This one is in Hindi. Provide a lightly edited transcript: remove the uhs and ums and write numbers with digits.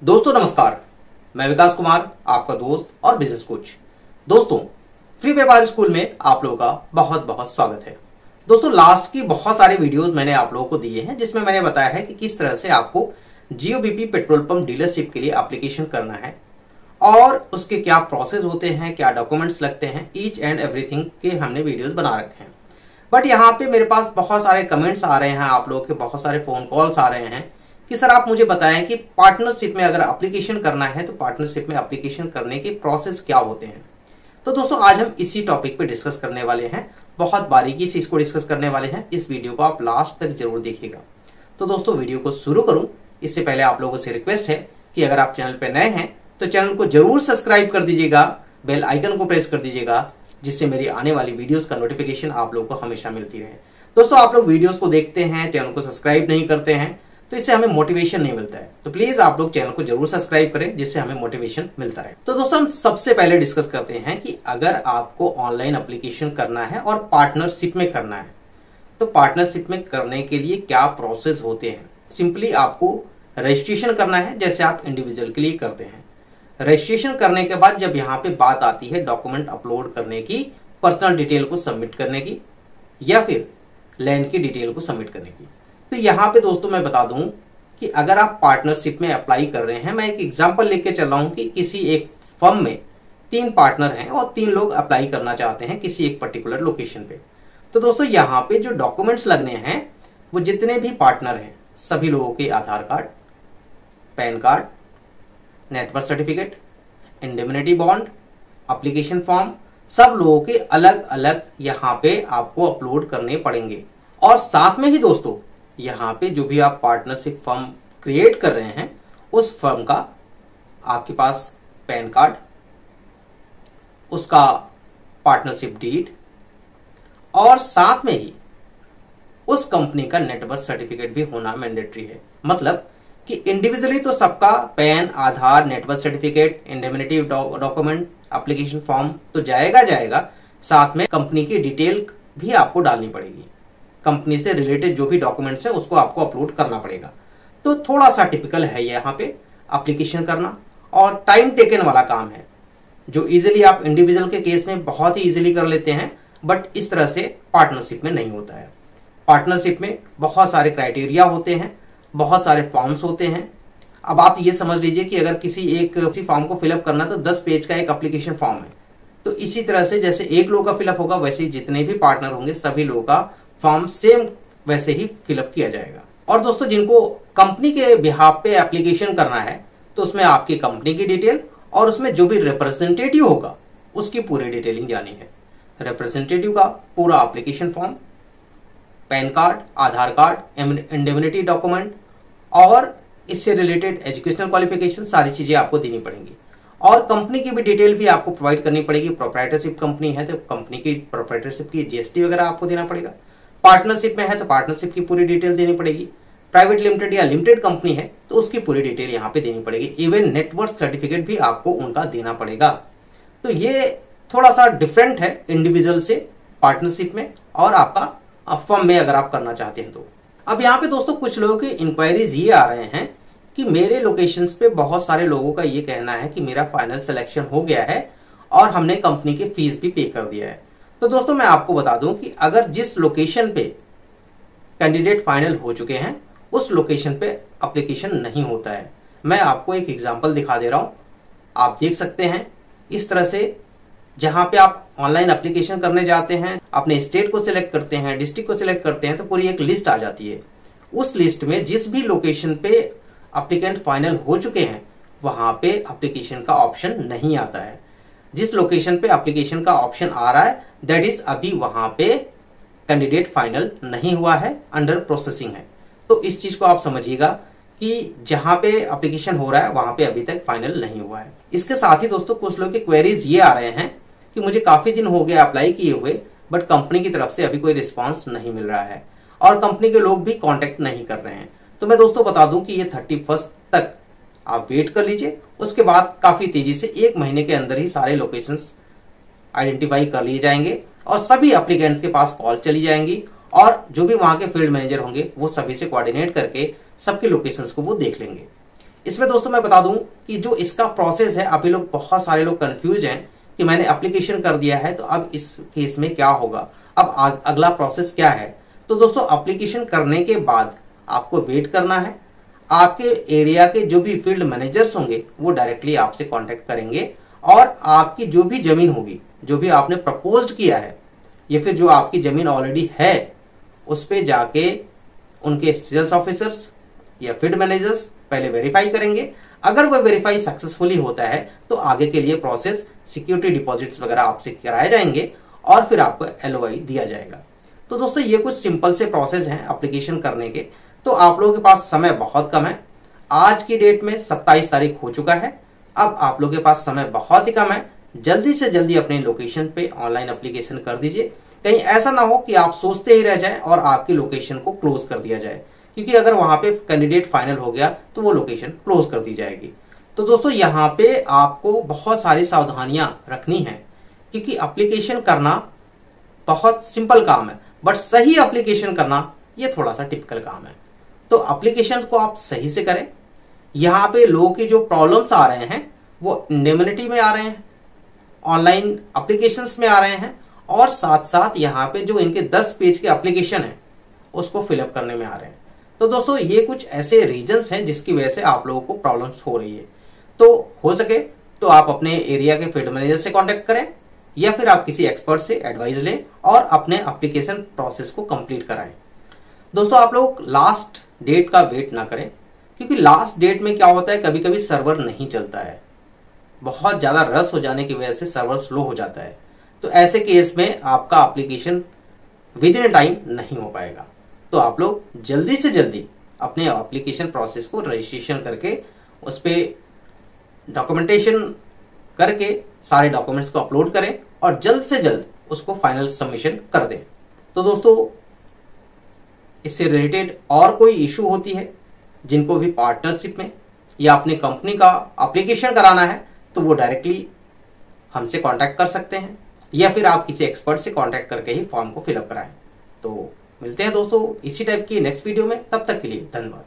दोस्तों नमस्कार, मैं विकास कुमार, आपका दोस्त और बिजनेस कोच। दोस्तों, फ्री व्यापार स्कूल में आप लोगों का बहुत बहुत स्वागत है। दोस्तों, लास्ट की बहुत सारे वीडियोस मैंने आप लोगों को दिए हैं जिसमें मैंने बताया है कि किस तरह से आपको जियो-बीपी पेट्रोल पंप डीलरशिप के लिए एप्लीकेशन करना है और उसके क्या प्रोसेस होते हैं, क्या डॉक्यूमेंट्स लगते हैं, ईच एंड एवरीथिंग के हमने वीडियोस बना रखे हैं। बट यहाँ पे मेरे पास बहुत सारे कमेंट्स आ रहे हैं, आप लोगों के बहुत सारे फोन कॉल्स आ रहे हैं कि सर आप मुझे बताएं कि पार्टनरशिप में अगर एप्लीकेशन करना है तो पार्टनरशिप में एप्लीकेशन करने के प्रोसेस क्या होते हैं। तो दोस्तों, आज हम इसी टॉपिक पे डिस्कस करने वाले हैं, बहुत बारीकी से इसको डिस्कस करने वाले हैं। इस वीडियो को आप लास्ट तक जरूर देखिएगा। तो दोस्तों, वीडियो को शुरू करूं इससे पहले आप लोगों से रिक्वेस्ट है कि अगर आप चैनल पर नए हैं तो चैनल को जरूर सब्सक्राइब कर दीजिएगा, बेल आइकन को प्रेस कर दीजिएगा, जिससे मेरी आने वाली वीडियोस का नोटिफिकेशन आप लोगों को हमेशा मिलती रहे। दोस्तों, आप लोग वीडियोस को देखते हैं, चैनल को सब्सक्राइब नहीं करते हैं तो इससे हमें मोटिवेशन नहीं मिलता है। तो प्लीज आप लोग चैनल को जरूर सब्सक्राइब करें, जिससे हमें मोटिवेशन मिलता है। तो दोस्तों, हम सबसे पहले डिस्कस करते हैं कि अगर आपको ऑनलाइन एप्लीकेशन करना है और पार्टनरशिप में करना है तो पार्टनरशिप में करने के लिए क्या प्रोसेस होते हैं। सिंपली आपको रजिस्ट्रेशन करना है, जैसे आप इंडिविजुअल के लिए करते हैं। रजिस्ट्रेशन करने के बाद जब यहाँ पे बात आती है डॉक्यूमेंट अपलोड करने की, पर्सनल डिटेल को सबमिट करने की या फिर लैंड की डिटेल को सबमिट करने की, तो यहाँ पे दोस्तों मैं बता दूं कि अगर आप पार्टनरशिप में अप्लाई कर रहे हैं, मैं एक एग्जांपल लेके चल रहा हूं कि किसी एक फर्म में 3 पार्टनर हैं और 3 लोग अप्लाई करना चाहते हैं किसी एक पर्टिकुलर लोकेशन पे। तो दोस्तों, यहाँ पे जो डॉक्यूमेंट्स लगने हैं वो जितने भी पार्टनर हैं सभी लोगों के Aadhaar card, PAN card, network certificate, indemnity bond, application form, सब लोगों के अलग अलग यहाँ पे आपको अपलोड करने पड़ेंगे। और साथ में ही दोस्तों, यहाँ पे जो भी आप पार्टनरशिप फर्म क्रिएट कर रहे हैं उस फर्म का आपके पास पैन कार्ड, उसका पार्टनरशिप डीड और साथ में ही उस कंपनी का नेटवर्क सर्टिफिकेट भी होना मैंडेटरी है। मतलब कि इंडिविजुअली तो सबका PAN, Aadhaar, network certificate, indemnity document, application form तो जाएगा, साथ में कंपनी की डिटेल भी आपको डालनी पड़ेगी। कंपनी से रिलेटेड जो भी डॉक्यूमेंट्स है उसको आपको अपलोड करना पड़ेगा। तो थोड़ा सा टिपिकल है यहाँ पे एप्लीकेशन करना और टाइम टेकन वाला काम है, जो इजीली आप इंडिविजुअल के केस में बहुत ही इजीली कर लेते हैं, बट इस तरह से पार्टनरशिप में नहीं होता है। पार्टनरशिप में बहुत सारे क्राइटेरिया होते हैं, बहुत सारे फॉर्म्स होते हैं। अब आप ये समझ लीजिए कि अगर किसी फॉर्म को फिलअप करना तो 10 पेज का एक एप्लीकेशन फॉर्म है। तो इसी तरह से जैसे एक लोग का फिलअप होगा, वैसे ही जितने भी पार्टनर होंगे सभी लोगों का फॉर्म सेम वैसे ही फिलअप किया जाएगा। और दोस्तों, जिनको कंपनी के बिहाफ पे एप्लीकेशन करना है तो उसमें आपकी कंपनी की डिटेल और उसमें जो भी रिप्रेजेंटेटिव होगा उसकी पूरी डिटेलिंग जानी है। रिप्रेजेंटेटिव का पूरा एप्लीकेशन फॉर्म, पैन कार्ड, आधार कार्ड, इंडेमनिटी डॉक्यूमेंट और इससे रिलेटेड एजुकेशनल क्वालिफिकेशन, सारी चीजें आपको देनी पड़ेंगी। और कंपनी की भी डिटेल भी आपको प्रोवाइड करनी पड़ेगी। प्रोप्राइटरशिप कंपनी है तो कंपनी की प्रोप्राइटरशिप की जीएसटी वगैरह आपको देना पड़ेगा। पार्टनरशिप में है तो पार्टनरशिप की पूरी डिटेल देनी पड़ेगी। प्राइवेट लिमिटेड या लिमिटेड कंपनी है तो उसकी पूरी डिटेल यहाँ पे देनी पड़ेगी। इवन नेटवर्क सर्टिफिकेट भी आपको उनका देना पड़ेगा। तो ये थोड़ा सा डिफरेंट है इंडिविजुअल से पार्टनरशिप में और आपका फर्म में अगर आप करना चाहते हैं तो। अब यहाँ पे दोस्तों कुछ लोगों के इंक्वायरीज ये आ रहे हैं कि मेरे लोकेशंस पे बहुत सारे लोगों का ये कहना है कि मेरा फाइनल सिलेक्शन हो गया है और हमने कंपनी की फीस भी पे कर दिया है। तो दोस्तों, मैं आपको बता दूं कि अगर जिस लोकेशन पे कैंडिडेट फाइनल हो चुके हैं उस लोकेशन पे एप्लीकेशन नहीं होता है। मैं आपको एक एग्जांपल दिखा दे रहा हूं, आप देख सकते हैं। इस तरह से जहां पे आप ऑनलाइन एप्लीकेशन करने जाते हैं, अपने स्टेट को सिलेक्ट करते हैं, डिस्ट्रिक्ट को सिलेक्ट करते हैं, तो पूरी एक लिस्ट आ जाती है। उस लिस्ट में जिस भी लोकेशन पे एप्लीकेंट फाइनल हो चुके हैं वहां पे एप्लीकेशन का ऑप्शन नहीं आता है। जिस लोकेशन पे एप्लीकेशन का ऑप्शन आ रहा है दैट इज अभी वहां पे कैंडिडेट फाइनल नहीं हुआ है, अंडर प्रोसेसिंग है। तो इस चीज को आप समझिएगा कि जहां पे एप्लीकेशन हो रहा है वहां पे अभी तक फाइनल नहीं हुआ है। इसके साथ ही दोस्तों कुछ लोग के क्वेरीज ये आ रहे हैं कि मुझे काफी दिन हो गए अप्लाई किए हुए, बट कंपनी की तरफ से अभी कोई रिस्पांस नहीं मिल रहा है और कंपनी के लोग भी कांटेक्ट नहीं कर रहे हैं। तो मैं दोस्तों बता दूं कि ये 31 तक आप वेट कर लीजिए। उसके बाद काफी तेजी से 1 महीने के अंदर ही सारे लोकेशंस आइडेंटिफाई कर लिए जाएंगे और सभी एप्लीकेंट्स के पास कॉल चली जाएंगी और जो भी वहां के फील्ड मैनेजर होंगे वो सभी से कोऑर्डिनेट करके सबके लोकेशंस को वो देख लेंगे। इसमें दोस्तों मैं बता दूं कि जो इसका प्रोसेस है, अभी लोग बहुत सारे लोग कंफ्यूज हैं कि मैंने एप्लीकेशन कर दिया है तो अब इस केस में क्या होगा, अब अगला प्रोसेस क्या है। तो दोस्तों एप्लीकेशन करने के बाद आपको वेट करना है। आपके एरिया के जो भी फील्ड मैनेजर्स होंगे वो डायरेक्टली आपसे कांटेक्ट करेंगे और आपकी जो भी जमीन होगी, जो भी आपने प्रपोज्ड किया है या फिर जो आपकी जमीन ऑलरेडी है, उस पे जाके उनके सेल्स ऑफिसर्स या फील्ड मैनेजर्स पहले वेरीफाई करेंगे। अगर वह वेरीफाई सक्सेसफुली होता है तो आगे के लिए प्रोसेस सिक्योरिटी डिपॉजिट्स वगैरह आपसे कराए जाएंगे और फिर आपको LOI दिया जाएगा। तो दोस्तों ये कुछ सिंपल से प्रोसेस हैं एप्लीकेशन करने के। तो आप लोगों के पास समय बहुत कम है। आज की डेट में 27 तारीख हो चुका है। अब आप लोगों के पास समय बहुत ही कम है। जल्दी से जल्दी अपने लोकेशन पे ऑनलाइन एप्लीकेशन कर दीजिए। कहीं ऐसा ना हो कि आप सोचते ही रह जाएं और आपकी लोकेशन को क्लोज कर दिया जाए, क्योंकि अगर वहां पे कैंडिडेट फाइनल हो गया तो वो लोकेशन क्लोज कर दी जाएगी। तो दोस्तों यहाँ पे आपको बहुत सारी सावधानियां रखनी है, क्योंकि एप्लीकेशन करना बहुत सिंपल काम है, बट सही एप्लीकेशन करना ये थोड़ा सा टिपिकल काम है। तो एप्लीकेशन को आप सही से करें। यहाँ पे लोगों की जो प्रॉब्लम्स आ रहे हैं वो इंडेमनिटी में आ रहे हैं, ऑनलाइन एप्लीकेशंस में आ रहे हैं, और साथ साथ यहाँ पे जो इनके 10 पेज के एप्लीकेशन है उसको फिलअप करने में आ रहे हैं। तो दोस्तों ये कुछ ऐसे रीजंस हैं जिसकी वजह से आप लोगों को प्रॉब्लम्स हो रही है। तो हो सके तो आप अपने एरिया के फील्ड मैनेजर से कांटेक्ट करें या फिर आप किसी एक्सपर्ट से एडवाइस लें और अपने एप्लीकेशन प्रोसेस को कंप्लीट कराएं। दोस्तों आप लोग लास्ट डेट का वेट ना करें, क्योंकि लास्ट डेट में क्या होता है, कभी कभी सर्वर नहीं चलता है, बहुत ज्यादा रश हो जाने की वजह से सर्वर स्लो हो जाता है। तो ऐसे केस में आपका एप्लीकेशन विद इन टाइम नहीं हो पाएगा। तो आप लोग जल्दी से जल्दी अपने एप्लीकेशन प्रोसेस को रजिस्ट्रेशन करके उस पर डॉक्यूमेंटेशन करके सारे डॉक्यूमेंट्स को अपलोड करें और जल्द से जल्द उसको फाइनल सबमिशन कर दें। तो दोस्तों इससे रिलेटेड और कोई इशू होती है, जिनको भी पार्टनरशिप में या अपनी कंपनी का एप्लीकेशन कराना है, तो वो डायरेक्टली हमसे कांटेक्ट कर सकते हैं या फिर आप किसी एक्सपर्ट से कांटेक्ट करके ही फॉर्म को फिलअप कराएं। तो मिलते हैं दोस्तों इसी टाइप की नेक्स्ट वीडियो में, तब तक के लिए धन्यवाद।